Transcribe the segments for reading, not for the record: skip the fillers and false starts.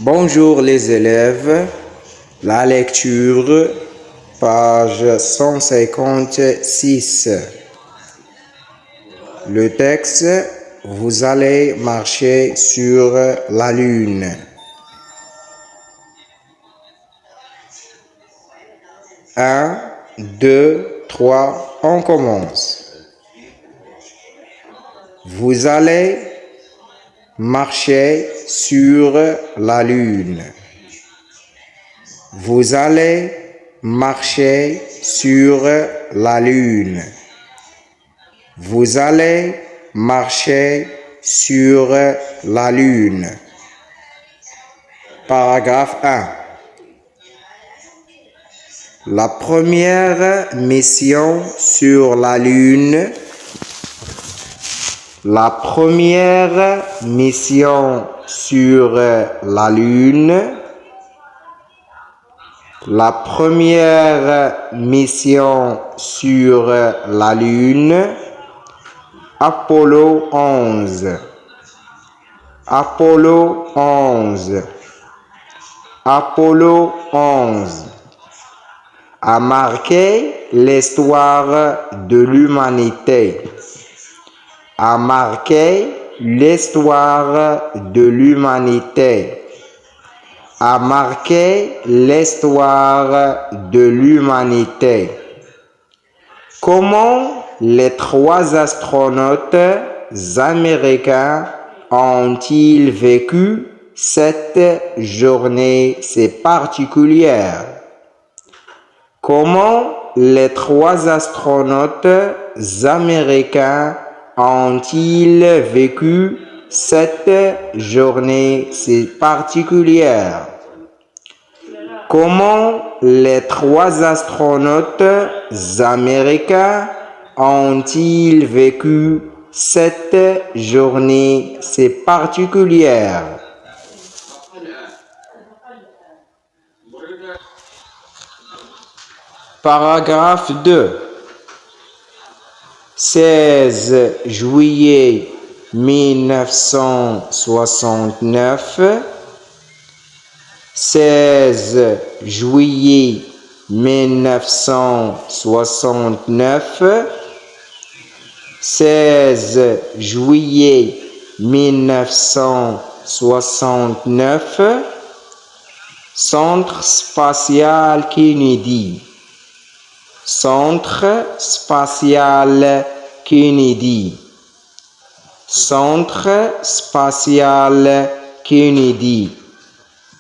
Bonjour les élèves, la lecture, page 156. Le texte, vous allez marcher sur la lune. 1, 2, 3, on commence. Vous allez marcher sur la lune. Vous allez marcher sur la lune. Vous allez marcher sur la lune. Paragraphe 1. La première mission sur la lune. La première mission sur la lune. La première mission sur la lune. Apollo 11. Apollo 11. Apollo 11 a marqué l'histoire de l'humanité. A marqué l'histoire de l'humanité. A marqué l'histoire de l'humanité. Comment les 3 astronautes américains ont-ils vécu cette journée si particulière? Comment les 3 astronautes américains ont-ils vécu cette journée si particulière? Comment les 3 astronautes américains ont-ils vécu cette journée si particulière? Paragraphe 2. 16 juillet 1969. 16 juillet 1969. 16 juillet 1969. Centre spatial Kennedy. Centre spatial Kennedy. Centre spatial Kennedy.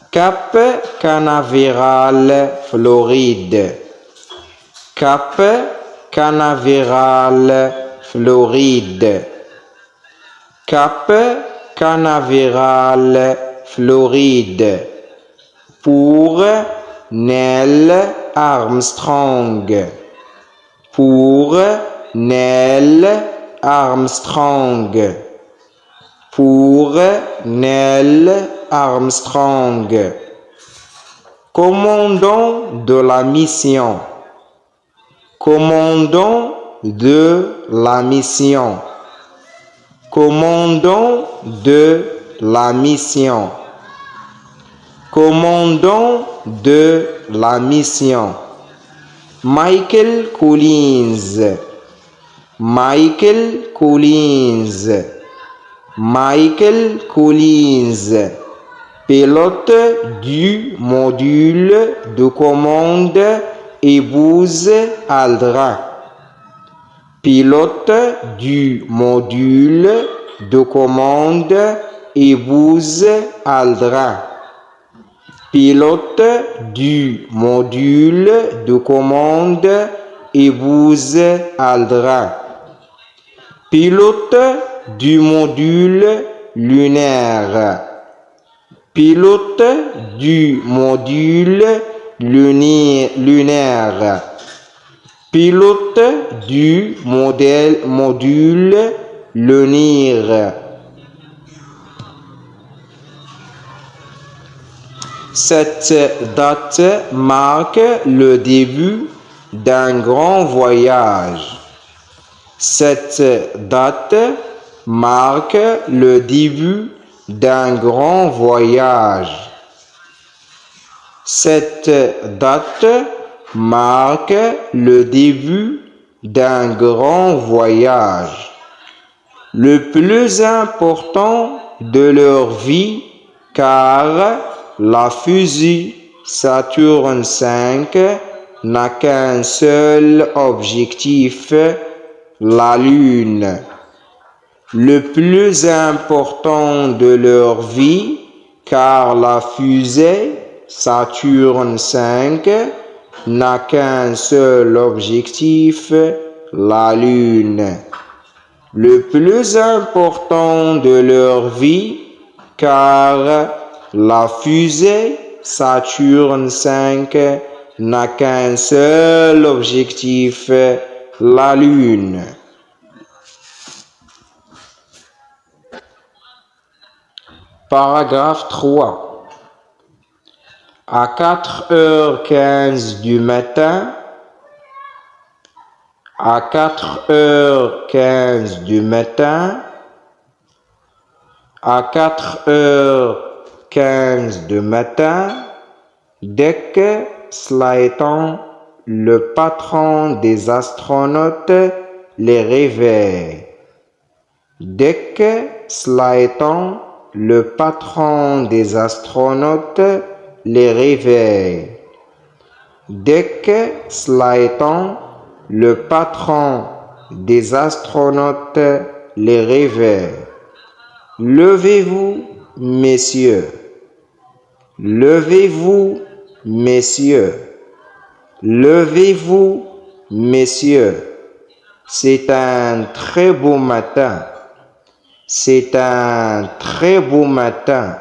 Cap Canaveral, Floride. Cap Canaveral, Floride. Cap Canaveral, Floride. Pour Neil Armstrong. Pour Neil Armstrong. Pour Neil Armstrong. Commandant de la mission. Commandant de la mission. Commandant de la mission. Commandant de la mission. Michael Collins. Michael Collins. Michael Collins. Pilote du module de commande et Buzz Aldrin. Pilote du module de commande et Buzz Aldrin. Pilote du module de commande et Buzz Aldrin. Pilote du module lunaire. Pilote du module lunaire. Pilote du module lunaire. Cette date marque le début d'un grand voyage. Cette date marque le début d'un grand voyage. Cette date marque le début d'un grand voyage, le plus important de leur vie, car la fusée Saturne V n'a qu'un seul objectif, la Lune. Le plus important de leur vie, car la fusée Saturne V n'a qu'un seul objectif, la Lune. Le plus important de leur vie, car la fusée Saturne V n'a qu'un seul objectif, la Lune. Paragraphe 3. À 4h15 du matin, à 4h15 du matin, à 4h15 du matin, dès que cela étant, le patron des astronautes les réveille. Dès que cela étant, le patron des astronautes les réveille. Dès que cela étant, le patron des astronautes les réveille. Levez-vous, messieurs. Levez-vous, messieurs. Levez-vous, messieurs. C'est un très beau matin. C'est un très beau matin.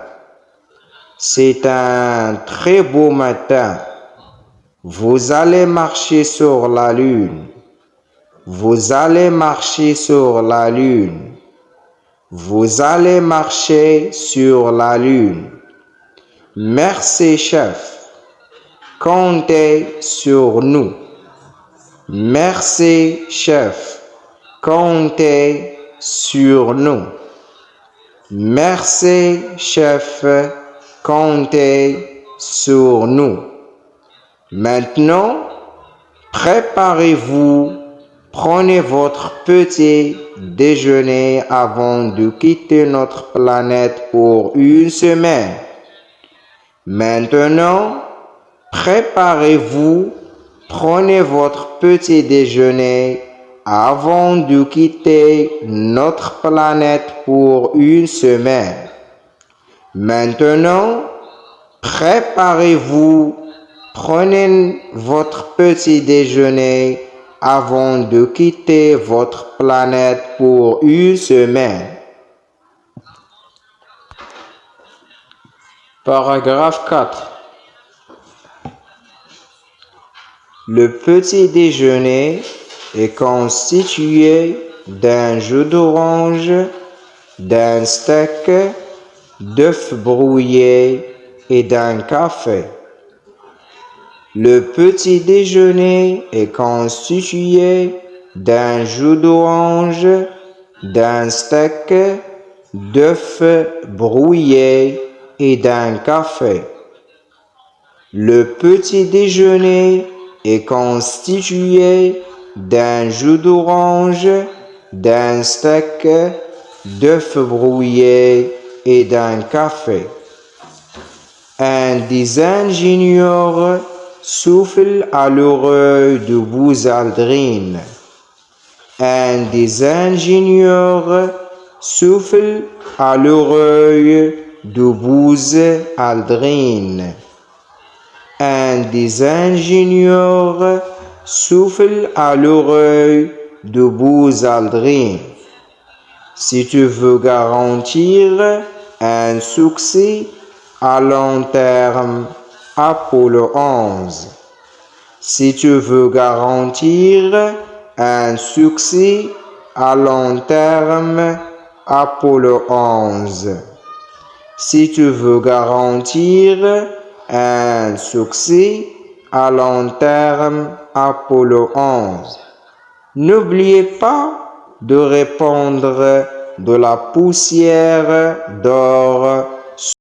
C'est un très beau matin. Vous allez marcher sur la lune. Vous allez marcher sur la lune. Vous allez marcher sur la lune. Merci, chef. Comptez sur nous. Merci, chef. Comptez sur nous. Merci, chef. Comptez sur nous. Maintenant, préparez-vous. Prenez votre petit déjeuner avant de quitter notre planète pour une semaine. Maintenant, préparez-vous. Prenez votre petit déjeuner avant de quitter notre planète pour une semaine. Maintenant, préparez-vous. Prenez votre petit déjeuner avant de quitter votre planète pour une semaine. Paragraphe 4. Le petit déjeuner est constitué d'un jus d'orange, d'un steak, d'œufs brouillés et d'un café. Le petit déjeuner est constitué d'un jus d'orange, d'un steak, d'œufs brouillés et d'un café. Le petit déjeuner est constitué d'un jus d'orange, d'un steak, d'œufs brouillés et d'un café. Un des ingénieurs souffle à l'oreille de Buzz Aldrin. Un des ingénieurs souffle à l'oreille de Buzz Aldrin. Un des ingénieurs souffle à l'oreille de Buzz Aldrin. Si tu veux garantir un succès à long terme, Apollo 11. Si tu veux garantir un succès à long terme, Apollo 11. Si tu veux garantir un succès à long terme, Apollo 11. N'oubliez pas de répandre de la poussière d'or